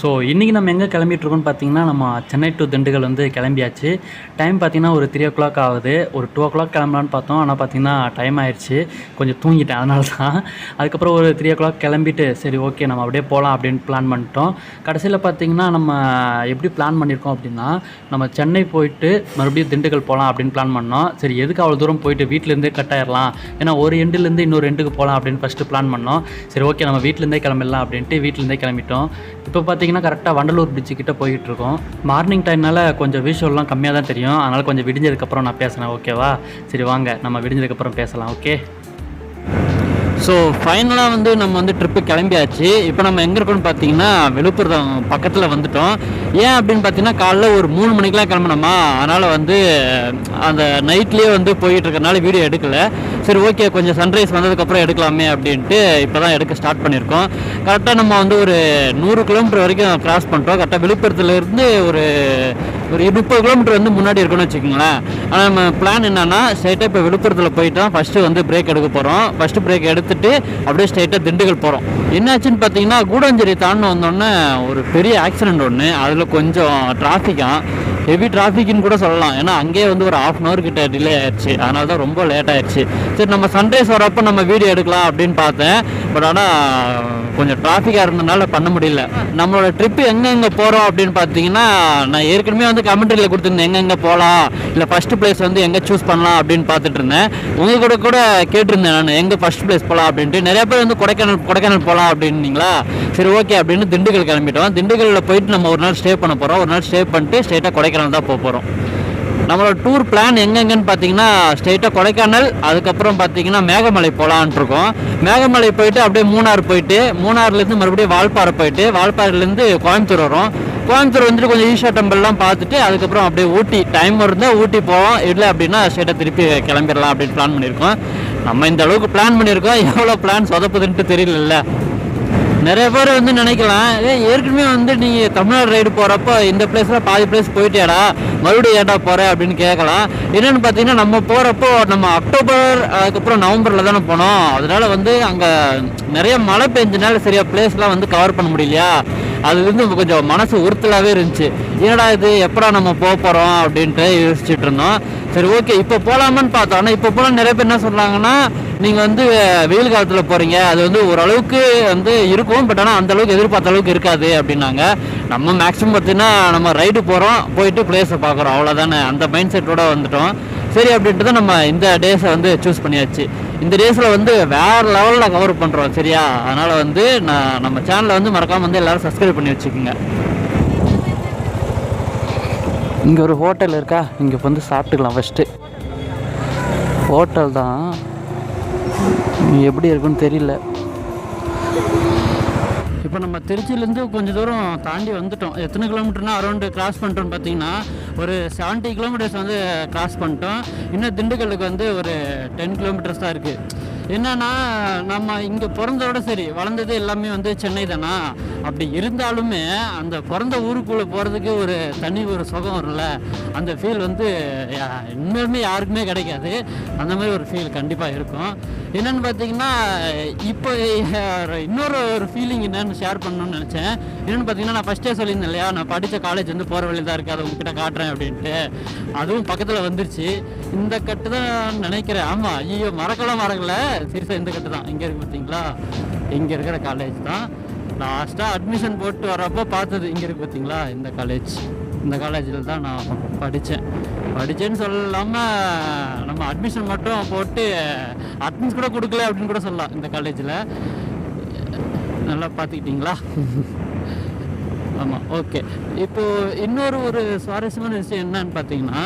So இன்றைக்கி நம்ம எங்கே கிளம்பிட்டுருக்கோன்னு பார்த்தீங்கன்னா, நம்ம சென்னை டு திண்டுக்கல் வந்து கிளம்பியாச்சு. டைம் பார்த்தீங்கன்னா ஒரு 3:00 ஆகுது. ஒரு 2:00 கிளம்பலான்னு பார்த்தோம். ஆனால் பார்த்தீங்கன்னா டைம் ஆயிடுச்சு. கொஞ்சம் தூங்கிட்டேன், அதனால தான். அதுக்கப்புறம் ஒரு 3:00 கிளம்பிட்டு சரி ஓகே நம்ம அப்படியே போகலாம் அப்படின்னு பிளான் பண்ணிட்டோம். கடைசியில் பார்த்தீங்கன்னா நம்ம எப்படி பிளான் பண்ணியிருக்கோம் அப்படின்னா, நம்ம சென்னை போயிட்டு மறுபடியும் திண்டுக்கல் போகலாம் அப்படின்னு பிளான் பண்ணோம். சரி எதுக்கு அவ்வளோ தூரம் போயிட்டு வீட்டிலேருந்தே கட் ஆயிடலாம், ஏன்னா ஒரு எண்டுலேருந்து இன்னொரு எண்டுக்கு போகலாம் அப்படின்னு ஃபஸ்ட்டு பிளான் பண்ணோம். சரி ஓகே நம்ம வீட்டிலேருந்தே கிளம்பிடலாம் அப்படின்ட்டு வீட்டிலேருந்தே கிளம்பிட்டோம். இப்போ பார்த்தீங்கன்னா கரெக்டாக வண்டலூர் பிரிட்ஜு கிட்ட போயிட்டுருக்கோம். மார்னிங் டைம்னால கொஞ்சம் விஷுவல்லாம் கம்மியாக தான் தெரியும். அதனால் கொஞ்சம் விடிஞ்சதுக்கப்புறம் நான் பேசுகிறேன், ஓகேவா? சரி வாங்க நம்ம விடிஞ்சதுக்கப்புறம் பேசலாம், ஓகே? ஸோ ஃபைனலாக வந்து நம்ம வந்து ட்ரிப்பு கிளம்பியாச்சு. இப்போ நம்ம எங்கே இருக்கோம்னு பார்த்தீங்கன்னா விழுப்புரம் பக்கத்தில் வந்துட்டோம். ஏன் அப்படின்னு பார்த்தீங்கன்னா காலைல ஒரு 3 மணிக்கெலாம் கிளம்பினோமா, அதனால் வந்து அந்த நைட்லேயே வந்து போயிட்டு இருக்கறனால வீடியோ எடுக்கலை. சரி ஓகே கொஞ்சம் சன்ரைஸ் வந்ததுக்கப்புறம் எடுக்கலாமே அப்படின்ட்டு இப்போ தான் எடுக்க ஸ்டார்ட் பண்ணியிருக்கோம். கரெக்டாக நம்ம வந்து ஒரு 100 கிலோமீட்டர் வரைக்கும் கிராஸ் பண்ணிட்டோம். கரெக்டாக விழுப்புரத்துலேருந்து ஒரு 30 கிலோமீட்டர் வந்து முன்னாடி இருக்குன்னு வச்சுக்கோங்களேன். ஆனால் நம்ம பிளான் என்னென்னா ஸ்ட்ரைட்டாக இப்போ விழுப்புரத்தில் போயிட்டோம். ஃபஸ்ட்டு வந்து பிரேக் எடுக்க போகிறோம். ஃபஸ்ட்டு பிரேக் எடுத்துகிட்டு அப்படியே ஸ்ட்ரைட்டாக திண்டுக்கல் போகிறோம். என்னாச்சுன்னு பார்த்தீங்கன்னா கூடஞ்சேரி தாண்டி வந்தோடனே ஒரு பெரிய ஆக்சிடெண்ட் ஒன்று. அதில் கொஞ்சம் ஹெவி டிராஃபிக்னு கூட சொல்லலாம். ஏன்னா அங்கேயே வந்து ஒரு 1/2 hour கிட்ட டிலே ஆயிடுச்சு. அதனால தான் ரொம்ப லேட் ஆயிடுச்சு. சரி நம்ம சன்ரைஸ் வரப்போ நம்ம வீடியோ எடுக்கலாம் அப்படின்னு பார்த்தேன். பட் ஆனால் கொஞ்சம் டிராஃபிக்காக இருந்ததுனால பண்ண முடியல. நம்மளோட ட்ரிப்பு எங்கெங்கே போகிறோம் அப்படின்னு பார்த்தீங்கன்னா, நான் ஏற்கனவே வந்து கமெண்ட்ரியில் கொடுத்துருந்தேன் எங்கெங்கே போகலாம், இல்லை ஃபஸ்ட்டு பிளேஸ் வந்து எங்கே சூஸ் பண்ணலாம் அப்படின்னு பார்த்துட்டு இருந்தேன். உங்கள் கூட கேட்டிருந்தேன் நான் எங்கே ஃபஸ்ட் பிளேஸ் போகலாம் அப்படின்ட்டு. நிறைய பேர் வந்து கொடைக்கானல் போகலாம் அப்படின்னீங்களா. சரி ஓகே அப்படின்னு திண்டுக்கல் கிளம்பிட்டோம். திண்டுக்கல்லில் போயிட்டு நம்ம ஒரு நாள் ஸ்டே பண்ண போகிறோம். ஒரு நாள் ஸ்டே பண்ணிட்டு ஸ்ட்ரெயிட்டாக கொடைக்கானல் தான் போக போகிறோம். நம்மளோட டூர் பிளான் எங்கெங்கன்னு பார்த்தீங்கன்னா ஸ்ட்ரெயிட்டாக கொடைக்கானல், அதுக்கப்புறம் பார்த்தீங்கன்னா மேகமலை போகலான்ட்டு இருக்கோம். மேகமலை போயிட்டு அப்படியே மூணார் போயிட்டு, மூணார்லேருந்து மறுபடியும் வால்பாறை போயிட்டு, வால்பாறையிலேருந்து கோயம்புத்தூர் வரும். கோயம்புத்தூர் வந்துட்டு கொஞ்சம் ஈஷா டெம்பிள்லாம் பார்த்துட்டு அதுக்கப்புறம் அப்படியே ஊட்டி, டைம் இருந்தால் ஊட்டி போவோம். இல்லை அப்படின்னா ஸ்ட்ரெயிட்டாக திருப்பி கிளம்பிடலாம் அப்படின்னு பிளான் பண்ணியிருக்கோம். நம்ம இந்த அளவுக்கு பிளான் பண்ணியிருக்கோம், எவ்வளோ பிளான் சொதப்புதுன்ட்டு தெரியல. நிறைய பேர் வந்து நினைக்கலாம், ஏற்கனவே வந்து நீங்கள் தமிழ்நாடு ரைடு போகிறப்போ இந்த பிளேஸில் பாதி பிளேஸ் போயிட்டேடா, மறுபடியும் ஏடா போகிற அப்படின்னு கேட்கலாம். என்னென்னு பார்த்தீங்கன்னா நம்ம போகிறப்போ நம்ம அக்டோபர் அதுக்கப்புறம் நவம்பரில் தானே போனோம். அதனால வந்து அங்கே நிறைய மழை பெஞ்சனால சரியா பிளேஸ்லாம் வந்து கவர் பண்ண முடியலையா. அது வந்து கொஞ்சம் மனசு உறுத்தலாகவே இருந்துச்சு. ஏடா இது எப்படா நம்ம போக போகிறோம் அப்படின்ட்டு யோசிச்சுட்டு இருந்தோம். சரி ஓகே இப்போ போகலாமான்னு பார்த்தோம். ஆனால் இப்போ போகலாம் நிறைய பேர் என்ன சொல்கிறாங்கன்னா, நீங்கள் வந்து வெயில் காலத்தில் போகிறீங்க, அது வந்து ஓரளவுக்கு வந்து இருக்கும், பட் ஆனால் அந்தளவுக்கு எதிர்பார்த்த அளவுக்கு இருக்காது அப்படின்னாங்க. நம்ம மேக்ஸிமம் பார்த்தீங்கன்னா நம்ம ரைடு போகிறோம், போயிட்டு பிளேஸை பார்க்குறோம், அவ்வளோதானே. அந்த மைண்ட் செட்டோடு வந்துட்டோம். சரி அப்படின்ட்டு தான் நம்ம இந்த டேஸை வந்து சூஸ் பண்ணியாச்சு. இந்த டேஸில் வந்து வேறு லெவலில் கவர் பண்ணுறோம், சரியா? அதனால் வந்து நம்ம சேனலை வந்து மறக்காமல் வந்து எல்லோரும் சப்ஸ்கிரைப் பண்ணி வச்சுக்கோங்க. இங்கே ஒரு ஹோட்டல் இருக்கா, இங்கே வந்து சாப்பிட்டுக்கலாம். ஃபஸ்ட்டு ஹோட்டல் தான், எப்படி இருக்குன்னு தெரியல. இப்போ நம்ம திருச்சியிலேருந்து கொஞ்சம் தூரம் தாண்டி வந்துட்டோம். எத்தனை கிலோமீட்டர்னா அரௌண்டு கிராஸ் பண்ணிட்டோம்னு பார்த்தீங்கன்னா ஒரு 70 கிலோமீட்டர்ஸ் வந்து கிராஸ் பண்ணிட்டோம். இன்னும் திண்டுக்கல்லுக்கு வந்து ஒரு 10 கிலோமீட்டர்ஸ் தான் இருக்குது. என்னன்னா நம்ம இங்கே பிறந்தோட சரி வளர்ந்தது எல்லாமே வந்து சென்னை தானா. அப்படி இருந்தாலுமே அந்த பிறந்த ஊருக்குள்ளே போகிறதுக்கு ஒரு தனி ஒரு சுகம் வரும்ல, அந்த ஃபீல் வந்து உண்மையுமே யாருக்குமே கிடைக்காது. அந்த மாதிரி ஒரு ஃபீல் கண்டிப்பாக இருக்கும். என்னென்னு பார்த்தீங்கன்னா இப்போ இன்னொரு ஒரு ஃபீலிங் என்னென்னு ஷேர் பண்ணணும்னு நினச்சேன். என்னென்னு பார்த்தீங்கன்னா நான் ஃபஸ்ட்டே சொல்லியிருந்தேன் இல்லையா, நான் படித்த காலேஜ் வந்து போகிற வழி தான் இருக்குது, அதை உங்ககிட்ட காட்டுறேன் அப்படின்ட்டு. அதுவும் பக்கத்தில் வந்துருச்சு. இந்த கட்டு தான் நினைக்கிறேன். ஆமாம், ஐயோ மறக்கலை சீரியஸாக இந்த கட்டு தான். இங்கே இருக்குது பார்த்தீங்களா, இங்கே இருக்கிற காலேஜ் தான். லாஸ்ட்டாக அட்மிஷன் போட்டு வரப்போ பார்த்தது இங்கே இருக்குது பார்த்தீங்களா, இந்த காலேஜில் தான் நான் படித்தேன்னு சொல்லாமல் நம்ம அட்மிஷன் மட்டும் போட்டு அட்மிஷன் கூட கொடுக்கல அப்படின்னு கூட சொல்லலாம். இந்த காலேஜில் நல்லா பார்த்துக்கிட்டிங்களா? ஆமாம், ஓகே. இப்போது இன்னொரு ஒரு சுவாரஸ்யமான விஷயம் என்னன்னு பார்த்தீங்கன்னா,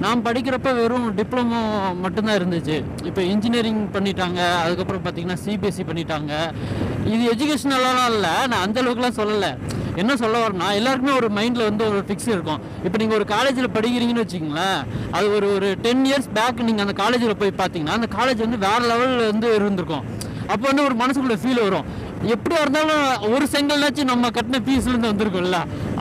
நான் படிக்கிறப்ப வெறும் டிப்ளமோ மட்டும்தான் இருந்துச்சு. இப்போ இன்ஜினியரிங் பண்ணிட்டாங்க, அதுக்கப்புறம் பார்த்தீங்கன்னா சிபிஎஸ்சி பண்ணிட்டாங்க. இது எஜுகேஷனலாம் இல்லை, நான் அந்தளவுக்குலாம் சொல்லலை. என்ன சொல்ல வரேன்னா, எல்லாருக்குமே ஒரு மைண்டில் வந்து ஒரு ஃபிக்ஸ் இருக்கும். இப்போ நீங்கள் ஒரு காலேஜில் படிக்கிறீங்கன்னு வச்சுக்கோங்களேன், அது ஒரு 10 years பேக் நீங்கள் அந்த காலேஜில் போய் பார்த்தீங்கன்னா அந்த காலேஜ் வந்து வேறு லெவலில் வந்து இருந்திருக்கும். அப்போ வந்து ஒரு மனசுக்குள்ளே ஃபீல் வரும், எப்படியா இருந்தாலும் ஒரு செங்கல்னாச்சும் நம்ம கட்டின ஃபீஸ்லேருந்து வந்திருக்கும்ல,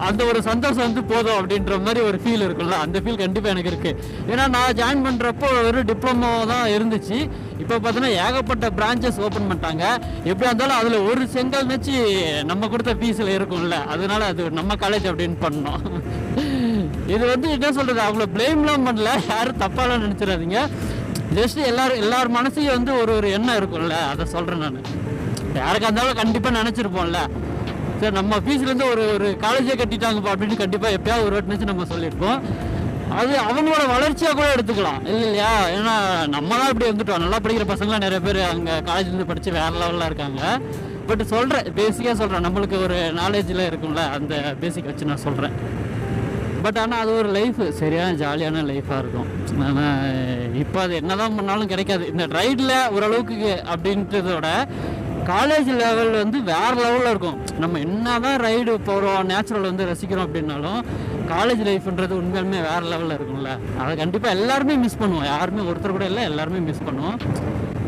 அந்த ஒரு சந்தோஷம் வந்து போதும் அப்படின்ற மாதிரி ஒரு ஃபீல் இருக்குல்ல, அந்த ஃபீல் கண்டிப்பாக எனக்கு இருக்குது. ஏன்னா நான் ஜாயின் பண்ணுறப்போ வெறும் டிப்ளமோ தான் இருந்துச்சு. இப்போ பார்த்தோன்னா ஏகப்பட்ட பிரான்ச்சஸ் ஓப்பன் பண்ணிட்டாங்க. எப்படியா இருந்தாலும் அதில் ஒரு செங்கல் வச்சு நம்ம கொடுத்த ஃபீஸில் இருக்கும்ல, அதனால அது நம்ம காலேஜ் அப்படின்னு பண்ணோம். இது வந்து என்ன சொல்கிறது, அவ்வளோ ப்ளேம்லாம் பண்ணல, யாரும் தப்பாலாம் நினச்சிடாதீங்க. ஜஸ்ட் எல்லார் மனசையும் வந்து ஒரு எண்ணம் இருக்கும்ல, அதை சொல்கிறேன் நான். யாருக்கா இருந்தாலும் கண்டிப்பாக நினச்சிருப்போம்ல, சரி நம்ம ஃபீஸ்லேருந்து ஒரு காலேஜே கட்டிட்டாங்கப்பா அப்படின்னு கண்டிப்பாக எப்போயாவது ஒரு வாட்டினாச்சும் நம்ம சொல்லியிருப்போம். அது அவங்களோட வளர்ச்சியாக கூட எடுத்துக்கலாம் இல்லையா? ஏன்னா நம்ம தான் இப்படி வந்துட்டோம். நல்லா படிக்கிற பசங்களாம் நிறைய பேர் அங்கே காலேஜ்லேருந்து படித்து வேறு லெவலில் இருக்காங்க. பட் சொல்கிறேன், பேசிக்காக சொல்கிறேன், நம்மளுக்கு ஒரு நாலேஜில் இருக்கும்ல, அந்த பேசிக் வச்சு நான் சொல்கிறேன். பட் ஆனால் அது ஒரு லைஃப், சரியான ஜாலியான லைஃபாக இருக்கும். ஆனால் இப்போ அது என்ன தான் பண்ணாலும் கிடைக்காது. இந்த ரைடில் ஓரளவுக்கு அப்படின்றதோட காலேஜ் லெவல் வந்து வேறு லெவலில் இருக்கும். நம்ம என்ன தான் ரைடு போகிறோம், நேச்சுரல் வந்து ரசிக்கிறோம் அப்படின்னாலும் காலேஜ் லைஃப்ன்றது உண்மையாலுமே வேறு லெவலில் இருக்கும்ல. அதை கண்டிப்பாக எல்லாருமே மிஸ் பண்ணுவோம். யாருமே ஒருத்தர் கூட இல்லை, எல்லாருமே மிஸ் பண்ணுவோம்.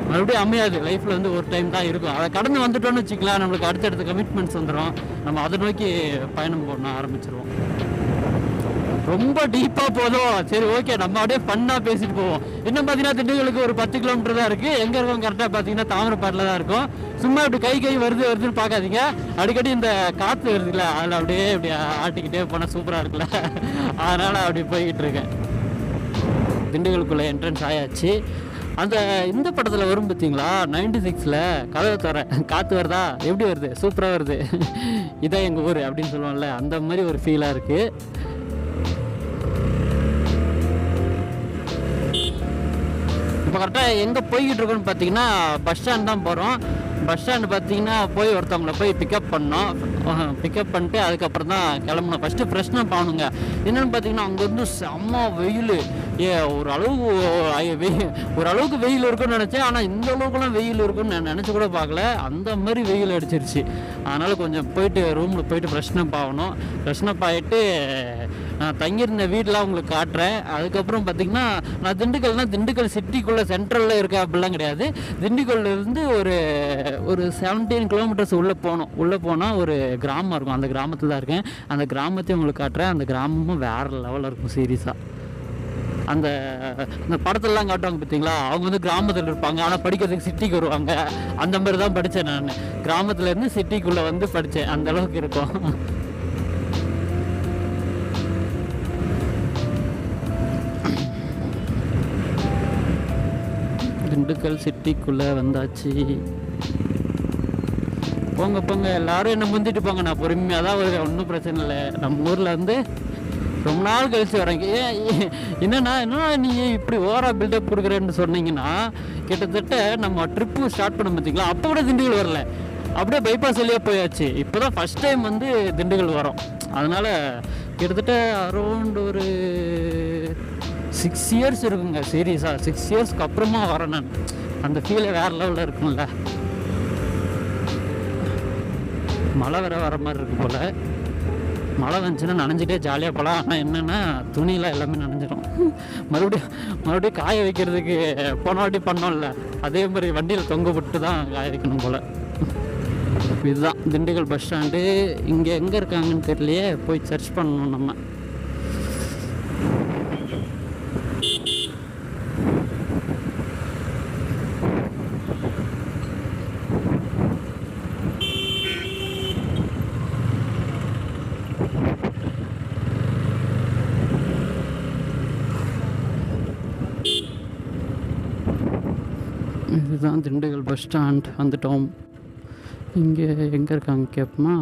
மறுபடியும் அமையாது, லைஃப்பில் வந்து ஒரு டைம் தான் இருக்கும். அதை கடந்து வந்துட்டோன்னு வச்சுக்கலாம், நம்மளுக்கு அடுத்தடுத்த கமிட்மெண்ட்ஸ் வந்துடும். நம்ம அதை நோக்கி பயணம் பண்ண ஆரம்பிச்சிருவோம். ரொம்ப டீப்பாக போதும், சரி ஓகே, நம்ம அப்படியே ஃபன்னாக பேசிட்டு போவோம். இன்னும் பார்த்தீங்கன்னா திண்டுக்கலுக்கு ஒரு 10 கிலோமீட்டர் தான் இருக்குது. எங்கே இருக்கோம் கரெக்டாக பார்த்தீங்கன்னா தாமிரப்பாட்டில் தான் இருக்கும். சும்மா இப்படி கை வருதுன்னு பார்க்காதீங்க. அடிக்கடி இந்த காற்று வருதுல்ல, அதில் அப்படியே இப்படி ஆட்டிக்கிட்டே போனால் சூப்பராக இருக்குல்ல, அதனால் அப்படி போய்கிட்டு இருக்கேன். திண்டுக்கலுக்குள்ளே என்ட்ரன்ஸ் ஆயாச்சு. இந்த படத்தில் வரும் பார்த்தீங்களா, 96ல் கதவை தர காற்று வருதா, எப்படி வருது, சூப்பராக வருது, இதான் எங்கள் ஊர் அப்படின்னு சொல்லுவோம்ல, அந்த மாதிரி ஒரு ஃபீலாக இருக்குது. இப்போ கரெக்டாக எங்கே போய்கிட்டு இருக்கோன்னு பார்த்தீங்கன்னா பஸ் ஸ்டாண்ட் தான் போகிறோம். பஸ் ஸ்டாண்டு பார்த்தீங்கன்னா போய் ஒருத்தவங்களை போய் பிக்கப் பண்ணோம். பிக்கப் பண்ணிட்டு அதுக்கப்புறம் தான் கிளம்புனோம். ஃபஸ்ட்டு ஃப்ரெஷ்னப் ஆகணுங்க. என்னென்னு பார்த்தீங்கன்னா அங்கேருந்து செம்ம வெயில். ஓரளவுக்கு வெயில் இருக்குன்னு நினச்சேன். ஆனால் இந்த அளவுக்குலாம் வெயில் இருக்குன்னு நான் நினச்சி கூட பார்க்கல. அந்த மாதிரி வெயில் அடிச்சிருச்சு. அதனால் கொஞ்சம் போயிட்டு ரூமில் போயிட்டு ஃப்ரெஷ்னப் ஆகணும். ஃப்ரெஷ்னப் ஆகிட்டு நான் தங்கியிருந்த வீடெலாம் உங்களுக்கு காட்டுறேன். அதுக்கப்புறம் பார்த்திங்கன்னா நான் திண்டுக்கல் சிட்டிக்குள்ளே சென்ட்ரலில் இருக்கேன் அப்படிலாம் கிடையாது. திண்டுக்கல்லேருந்து ஒரு 17 கிலோமீட்டர்ஸ் உள்ளே போனால் ஒரு கிராமம் இருக்கும். அந்த கிராமத்தில் தான் இருக்கேன். அந்த கிராமத்தையும் உங்களுக்கு காட்டுறேன். அந்த கிராமமும் வேறு லெவலில் இருக்கும் சீரியஸாக. அந்த படத்துலலாம் காட்டுவாங்க பார்த்தீங்களா, அவங்க வந்து கிராமத்தில் இருப்பாங்க, ஆனால் படிக்கிறதுக்கு சிட்டிக்கு வருவாங்க. அந்த மாதிரி தான் படித்தேன் நான். கிராமத்துலேருந்து சிட்டிக்குள்ளே வந்து படித்தேன். அந்த அளவுக்கு இருக்கும். திண்டுக்கல் சிட்டிக்குள்ளே வந்தாச்சு. போங்க எல்லாரும் என்ன முந்திட்டு போங்க, நான் பொறுமையாக தான் வருவேன், ஒன்றும் பிரச்சனை இல்லை. நம்ம ஊரில் வந்து ரொம்ப நாள் கழிச்சு வரேன். என்னன்னா நீ இப்படி ஓவரா பில்டப் கொடுக்குறேன்னு சொன்னீங்கன்னா, கிட்டத்தட்ட நம்ம ட்ரிப்பு ஸ்டார்ட் பண்ண பார்த்தீங்களா, அப்போ கூட திண்டுக்கல் வரல, அப்படியே பைபாஸ் வழியாக போயாச்சு. இப்போ தான் ஃபஸ்ட் டைம் வந்து திண்டுக்கல் வரோம். அதனால் கிட்டத்தட்ட அரௌண்ட் ஒரு 6 இயர்ஸ் இருக்குங்க. சீரியஸாக 6 இயர்ஸ்க்கு அப்புறமா வரேன் நான். அந்த ஃபீலே வேறு லெவலில் இருக்கும்ல. மழை வர மாதிரி இருக்கு போல். மழை வந்துச்சுன்னா நனைஞ்சிட்டே ஜாலியாக போகலாம். ஆனால் என்னென்னா துணியெலாம் எல்லாமே நனைஞ்சிடும். மறுபடியும் காய வைக்கிறதுக்கு போன வாட்டி பண்ணோம்ல, அதே மாதிரி வண்டியில் தொங்க விட்டு தான் காய வைக்கணும் போல். இதுதான் திண்டுக்கல் பஸ் ஸ்டாண்டு. இங்கே எங்கே இருக்காங்கன்னு தெரியலையே, போய் சர்ச் பண்ணணும் நம்ம. இதுதான் திண்டுக்கல் பஸ் ஸ்டாண்ட். வந்துட்டோம். இங்கே எங்கே இருக்காங்க கேட்போமா?